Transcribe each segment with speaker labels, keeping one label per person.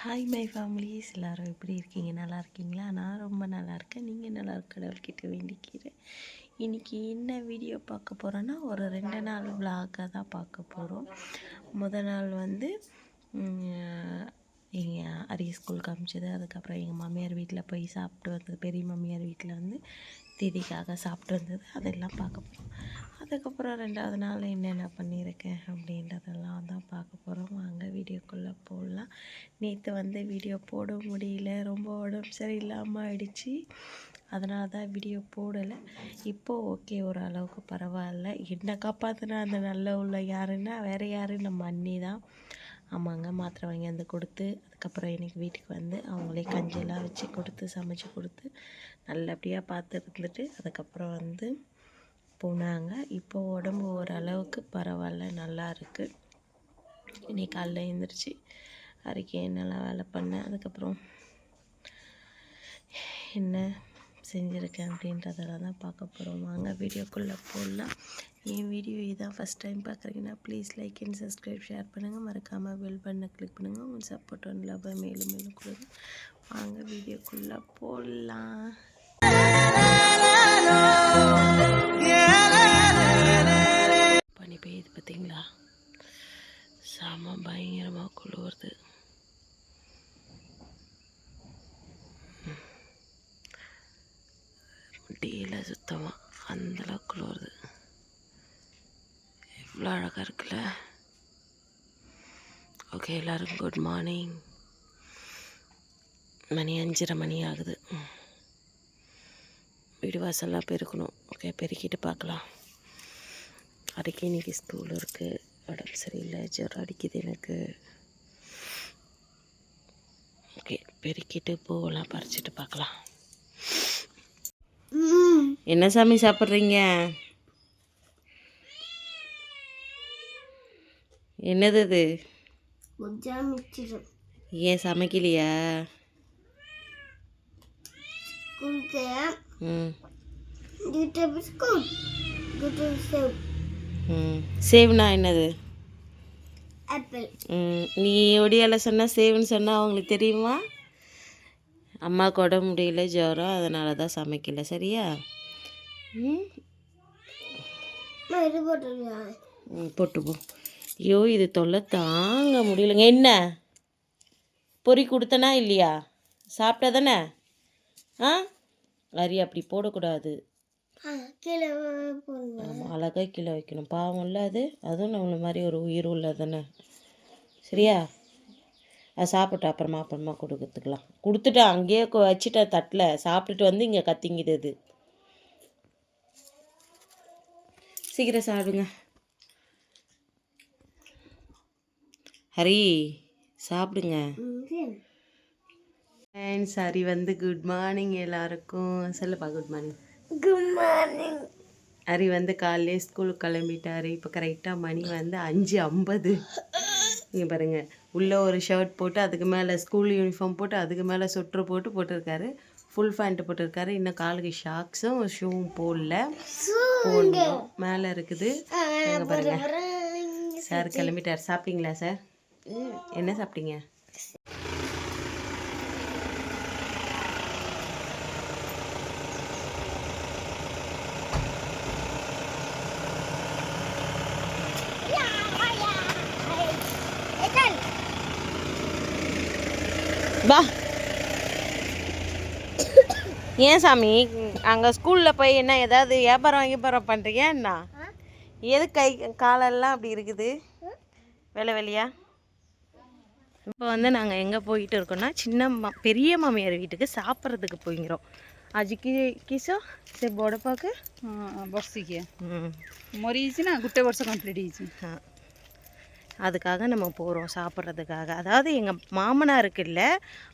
Speaker 1: Hi my families, எல்லோரும் எப்படி இருக்கீங்க? நல்லா இருக்கீங்களா? நான் ரொம்ப நல்லா இருக்கேன். நீங்கள் நல்லா இருக்க கடவுள்கிட்ட வேண்டிக்கிறேன். இன்றைக்கி என்ன வீடியோ பார்க்க போகிறோன்னா, ஒரு 2 நாள் விலாகாக தான் பார்க்க போகிறோம். முதல் நாள் வந்து எங்கள் அரிய ஸ்கூலுக்கு அனுப்பிச்சது. அதுக்கப்புறம் எங்கள் மாமியார் வீட்டில் போய் சாப்பிட்டு வந்தது. பெரிய மாமியார் வீட்டில் வந்து தீதிக்காக சாப்பிட்டு வந்தது. அதெல்லாம் பார்க்க போகிறோம். அதுக்கப்புறம் 2வது நாள் என்னென்ன பண்ணியிருக்கேன் அப்படின்றதெல்லாம் தான் பார்க்க போகிறோம். வாங்க வீடியோக்குள்ளே போடலாம். நேற்று வந்து வீடியோ போட முடியல, ரொம்ப உடம்பு சரியில்லாமல் ஆயிடுச்சு. அதனால தான் வீடியோ போடலை. இப்போது ஓகே, ஓரளவுக்கு பரவாயில்ல. என்னை காப்பாற்றினா அந்த நல்ல உள்ள யாருன்னா வேறு யார், நம்ம அண்ணி தான். ஆமாங்க, மாத்திரை வாங்கி வந்து கொடுத்து, அதுக்கப்புறம் எனக்கு வீட்டுக்கு வந்து அவங்களே கஞ்சியெல்லாம் வச்சு கொடுத்து சமைச்சு கொடுத்து நல்லபடியாக பார்த்து இருந்துட்டு அதுக்கப்புறம் வந்து போனாங்க. இப்போ உடம்பு ஓரளவுக்கு பரவாயில்ல, நல்லா இருக்குது. இன்னைக்கு காலைல எழுந்திரிச்சு அன்றைக்கி என்னெல்லாம் வேலை பண்ணேன், அதுக்கப்புறம் என்ன செஞ்சுருக்கேன் அப்படின்றதெல்லாம் தான் பார்க்க போகிறோம். வாங்க வீடியோக்குள்ளே போடலாம். என் வீடியோ இதான் ஃபஸ்ட் டைம் பார்க்குறீங்கன்னா please like and subscribe, share பண்ணுங்கள். மறக்காமல் பெல் பட்டனை கிளிக் பண்ணுங்கள். உங்கள் சப்போர்ட் ஒன் லவ் மேலும் மேலும் கொடுங்க. வாங்க வீடியோக்குள்ளே போடலாம். பனி பெய்யுது பார்த்தீங்களா? செம பயங்கரமாக குளிருது. முடியல சுத்தமாக, அந்தளவுக்கு குளிருது. எவ்வளோ அழகாக இருக்குல்ல? ஓகே, எல்லோரும் குட் மார்னிங். மணி 5:30 மணி ஆகுது. வீடு வாசல்லாம் பெருக்கணும். ஓகே, பெருக்கிட்டு பார்க்கலாம். அதுக்கு இன்றைக்கி ஸ்கூல் இருக்குது. உடம்பு சரியில்லை, ஜுரம் அடிக்குது எனக்கு. ஓகே, பெருக்கிட்டு பூவெல்லாம் பறிச்சிட்டு பார்க்கலாம். என்ன சாமி சாப்பிட்றீங்க? என்னது அது? ஏன் சமைக்கலையா? சேவ்னா என்னது? நீ ஒடியால் சொன்னால் சேவ்னு சொன்னால் அவங்களுக்கு தெரியுமா? அம்மாவுக்கு உடம்பு முடியல, ஜுரம், அதனால தான் சமைக்கல. சரியா? போட்டுப்போம். ஐயோ, இது தொல்லை தாங்க முடியலைங்க. என்ன பொறி கொடுத்தனா இல்லையா? சாப்பிட்டா தானே? அரி அப்படி போடக்கூடாது. ஆமாம், அழகாக கீழே வைக்கணும். பாவம் இல்லை அது. அதுவும் நம்மள மாதிரி ஒரு உயிர் உள்ளது தானே. சரியா? அது சாப்பிட்டு அப்புறமா கொடுத்துக்கலாம். கொடுத்துட்டேன், அங்கேயே வச்சுட்டேன் தட்டில். சாப்பிட்டுட்டு வந்து இங்கே கத்திங்குது அது. சீக்கிரம் சாப்பிடுங்க. ஹரி, சாப்பிடுங்க. சரி, வந்து குட் மார்னிங் எல்லாருக்கும். சொல்லுப்பா good morning. Good morning. Hari வந்து காலையிலே ஸ்கூலுக்கு கிளம்பிட்டார். இப்போ கரெக்டாக மணி வந்து 5:50. நீங்கள் பாருங்கள், உள்ளே ஒரு ஷர்ட் போட்டு, அதுக்கு மேலே ஸ்கூல் யூனிஃபார்ம் போட்டு, அதுக்கு மேலே சொட்ரு போட்டிருக்காரு. ஃபுல் பேண்ட்டு போட்டிருக்காரு. இன்னும் காலுக்கு ஷாக்ஸும் ஷூவும் போடணும். மேலே இருக்குது. நீங்கள் பாருங்கள், சார் கிளம்பிட்டார். சாப்பிட்டீங்களா சார்? என்ன சாப்பிட்டீங்க? வா. ஏன் சாமி அங்கே ஸ்கூலில் போய் என்ன ஏதாவது வியாபாரம் பண்ணுறீங்க என்ன? எது கை காலெல்லாம் அப்படி இருக்குது? வெளியா? இப்போ வந்து நாங்கள் எங்கே போயிட்டு இருக்கோம்னா, பெரிய மாமியார் வீட்டுக்கு சாப்பிட்றதுக்கு போய்கிறோம். ଆଜି କିସ ସେ ବଡ଼ ପାଖେ ବର୍ଷିକିଆ ମରିଯାଇଛି ନା, ଗୋଟେ ବର୍ଷ கம்ப்ளீட் ହେଇଛି. அதுக்காக நம்ம போகிறோம் சாப்பிட்றதுக்காக. அதாவது எங்கள் மாமனாருக்கு இல்லை,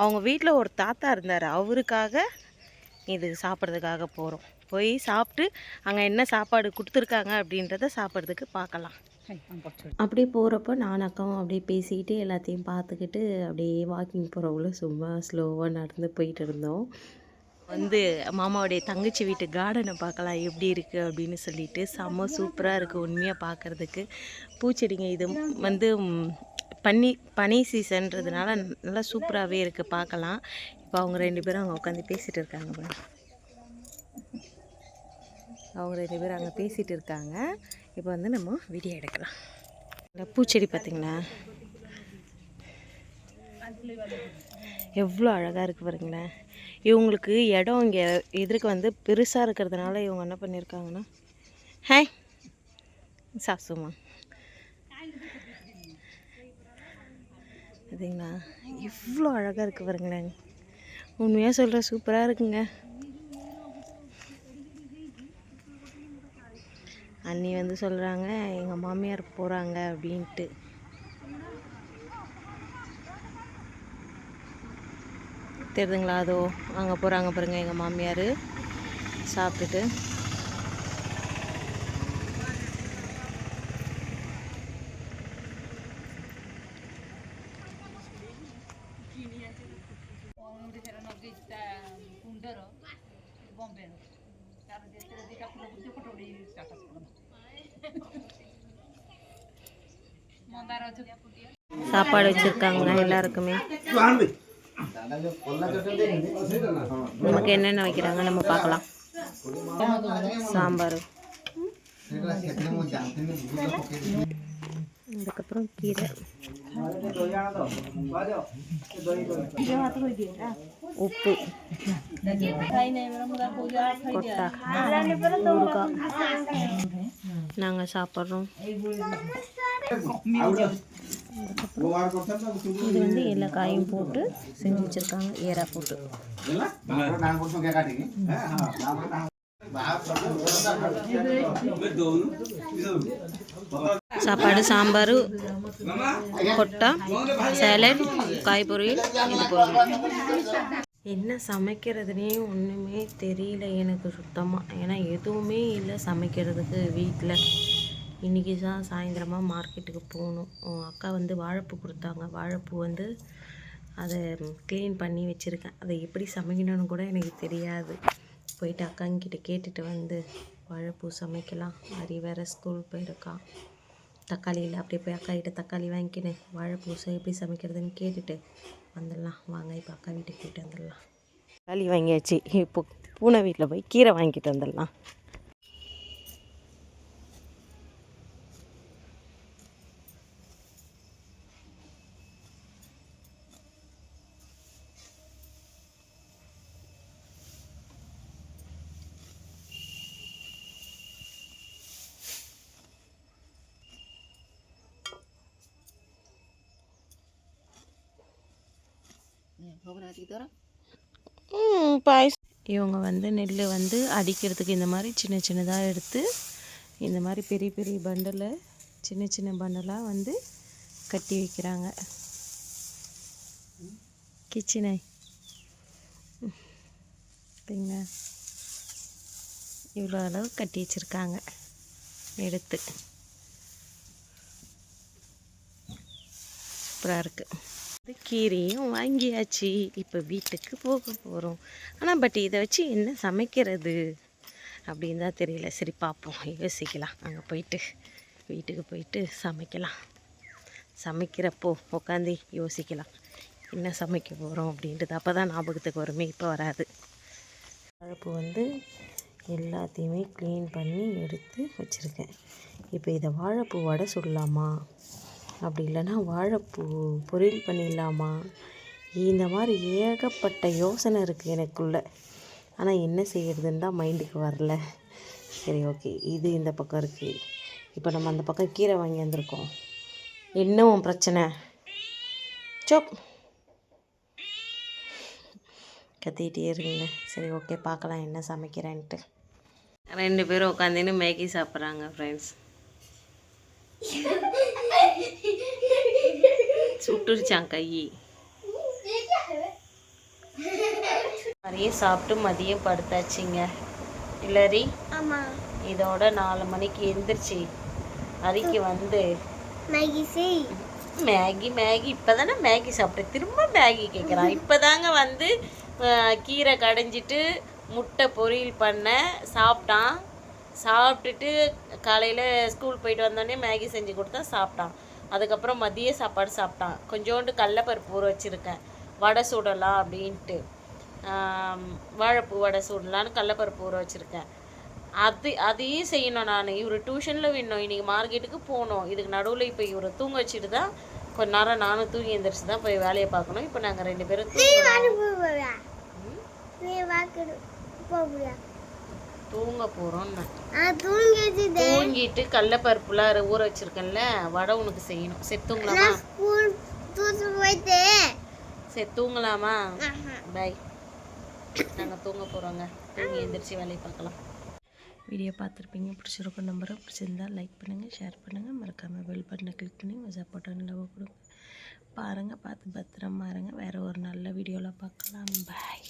Speaker 1: அவங்க வீட்டில் ஒரு தாத்தா இருந்தார், அவருக்காக இது சாப்பிட்றதுக்காக போகிறோம். போய் சாப்பிட்டு அங்கே என்ன சாப்பாடு கொடுத்துருக்காங்க அப்படின்றத சாப்பிட்றதுக்கு பார்க்கலாம். அப்படியே போகிறப்போ நான் அக்காவும் அப்படியே பேசிக்கிட்டு எல்லாத்தையும் பார்த்துக்கிட்டு அப்படியே வாக்கிங் போகிறவங்களும் சும்மா ஸ்லோவாக நடந்து போயிட்டு இருந்தோம். வந்து மாமாவுடைய தங்கச்சி வீட்டு கார்டனை பார்க்கலாம் எப்படி இருக்குது அப்படின்னு சொல்லிட்டு செம்ம சூப்பராக இருக்குது உண்மையாக பார்க்குறதுக்கு. பூச்செடிங்க இது வந்து பனி சீசன்றதுனால நல்லா சூப்பராகவே இருக்குது பார்க்கலாம். இப்போ அவங்க 2 பேரும் அங்கே உட்காந்து பேசிகிட்டு இருக்காங்க பாருங்க. அவங்க 2 பேரும் அங்கே பேசிகிட்டு இருக்காங்க. இப்போ வந்து நம்ம வீடியோ எடுக்கலாம். இந்த பூச்செடி பார்த்திங்களா எவ்வளோ அழகாக இருக்குது பாருங்களேன். இவங்களுக்கு இடம் இங்கே எதிர்க்கு வந்து பெருசாக இருக்கிறதுனால இவங்க என்ன பண்ணியிருக்காங்கன்னா ஹாய் சாசுமா அதுங்களா இவ்வளோ அழகாக இருக்குது பாருங்களேன். உண்மையாக சொல்கிறேன் சூப்பராக இருக்குங்க. அண்ணி வந்து சொல்கிறாங்க எங்கள் மாமியார் போகிறாங்க அப்படின்ட்டு. தெரியுதுங்களா அதோ அங்கே போகிறாங்க பாருங்கள் எங்கள் மாமியார் சாப்பிட்டுட்டு. சாப்பாடு வச்சுருக்காங்க எல்லாருக்குமே. நமக்கு என்னென்ன வைக்கிறாங்க நம்ம பார்க்கலாம். சாம்பார், அதுக்கப்புறம் கீரை, உப்பு, கொட்டா, ஊறுகாய் நாங்கள் சாப்பிட்றோம். இது வந்து எல்லா காயும் போட்டு செஞ்சு வச்சுருக்காங்க ஏரா போட்டு. சாப்பாடு சாம்பார், கொட்டா, சேலட், காய் பொரியல். இது போதும். என்ன சமைக்கிறதுனே ஒன்றுமே தெரியல எனக்கு சுத்தமாக. ஏன்னா எதுவுமே இல்லை சமைக்கிறதுக்கு வீட்டில். இன்றைக்கி தான் சாயந்தரமாக மார்க்கெட்டுக்கு போகணும். அக்கா வந்து வாழைப்பூ கொடுத்தாங்க. வாழைப்பூ வந்து அதை க்ளீன் பண்ணி வச்சுருக்கேன். அதை எப்படி சமைக்கணும்னு கூட எனக்கு தெரியாது. போயிட்டு அக்காங்கிட்ட கேட்டுட்டு வந்து வாழைப்பூ சமைக்கலாம். ஹரி வேறு ஸ்கூல் போயிருக்கா. தக்காளி இல்லை, அப்படியே போய் அக்கா கிட்ட தக்காளி வாங்கிக்கின்னு வாழைப்பூ எப்படி சமைக்கிறதுன்னு கேட்டுட்டு வந்துடலாம். வாங்க இப்போ அக்கா வீட்டுக்கு போயிட்டு வந்துடலாம். தக்காளி வாங்கியாச்சு. இப்போ பூனை வீட்டில் போய் கீரை வாங்கிட்டு வந்துடலாம். இவங்க வந்து நெல் வந்து அடிக்கிறதுக்கு இந்த மாதிரி சின்ன சின்னதாக எடுத்து இந்த மாதிரி பெரிய பெரிய பண்டலை சின்ன சின்ன பண்டலாக வந்து கட்டி வைக்கிறாங்க. கிச்சனை சரிங்க, இவ்வளோ அளவு கட்டி வச்சுருக்காங்க எடுத்து. சூப்பராக இருக்குது. கீரையும் வாங்கியாச்சு. இப்போ வீட்டுக்கு போக போகிறோம். ஆனால் பட் இதை வச்சு என்ன சமைக்கிறது அப்படின்னு தான் தெரியல. சரி பார்ப்போம், யோசிக்கலாம். அங்கே போயிட்டு வீட்டுக்கு போயிட்டு சமைக்கலாம். சமைக்கிறப்போ உட்காந்து யோசிக்கலாம் என்ன சமைக்க போகிறோம் அப்படின்றது. அப்போ தான் ஞாபகத்துக்கு வருமே, இப்போ வராது. வாழைப்பூ வந்து எல்லாத்தையுமே க்ளீன் பண்ணி எடுத்து வச்சுருக்கேன். இப்போ இதை வாழைப்பூ வடை சுடலாமா, அப்படி இல்லைன்னா வாழைப்பூ பொரியல் பண்ணிடலாமா, இந்த மாதிரி ஏகப்பட்ட யோசனை இருக்குது எனக்குள்ளே. ஆனால் என்ன செய்கிறதுன்னு தான் மைண்டுக்கு வரல. சரி ஓகே, இது இந்த பக்கம் இருக்குது. இப்போ நம்ம அந்த பக்கம் கீரை வாங்கி வந்திருக்கோம். இன்னும் பிரச்சனை சோப் கத்திக்கிட்டே இருங்க. சரி ஓகே, பார்க்கலாம் என்ன சமைக்கிறேன்ட்டு. 2 பேரும் உட்காந்துன்னு மேகி சாப்பிட்றாங்க ஃப்ரெண்ட்ஸ். சுட்டுருச்சான் கை. நிறைய சாப்பிட்டு மதியம் படுத்தாச்சுங்க இல்லரி. இதோட 4 மணிக்கு எந்திரிச்சு அரிக்கு வந்து மேகி மேகி இப்போ தானே மேகி சாப்பிட்டேன், திரும்ப மேகி கேட்குறான். இப்போ தாங்க வந்து கீரை கடைஞ்சிட்டு முட்டை பொரியல் பண்ணேன், சாப்பிட்டான். சாப்பிட்டுட்டு காலையில் ஸ்கூல் போயிட்டு வந்தோடனே மேகி செஞ்சு கொடுத்தா சாப்பிட்டான். அதுக்கப்புறம் மதிய சாப்பாடு சாப்பிட்டான். கொஞ்சோண்டு கடலப்பருப்பு ஊற வச்சுருக்கேன், வடை சுடலாம் அப்படின்ட்டு. வாழைப்பூ வடை சுடலான்னு கடலப்பருப்பு ஊற வச்சுருக்கேன். அதையும் செய்யணும். நான் இவர் டியூஷனில் வேணும், இன்றைக்கி மார்க்கெட்டுக்கு போகணும். இதுக்கு நடுவில் இப்போ இவரை தூங்க வச்சுட்டு தான் கொஞ்ச நேரம் நானும் தூங்கி எழுந்திரிச்சு தான் போய் வேலையை பார்க்கணும். இப்போ நாங்கள் 2 பேரும் தூங்க போகிறோன்னு தூங்கிட்டு கடலப்பருப்புலாம் ஊற வச்சுருக்கேன்ல, வடை உனக்கு செய்யணும். சரி தூங்கலாமா? சரி தூங்கலாமா? பை. நாங்கள் தூங்க போகிறோங்க. தூங்கி எழுந்திரிச்சு வேலையை பார்க்கலாம். வீடியோ பார்த்துருப்பீங்க, பிடிச்சிருக்கும் நம்பரை. பிடிச்சிருந்தால் லைக் பண்ணுங்கள், ஷேர் பண்ணுங்கள், மறக்காமல் பெல் பட்டனை கிளிக் பண்ணி உங்கள் சப்போர்ட்டான லவ் கொடுங்க. பாருங்கள், பார்த்து பத்திரமா இருங்க. வேறு ஒரு நல்ல வீடியோவில் பார்க்கலாம். பாய்.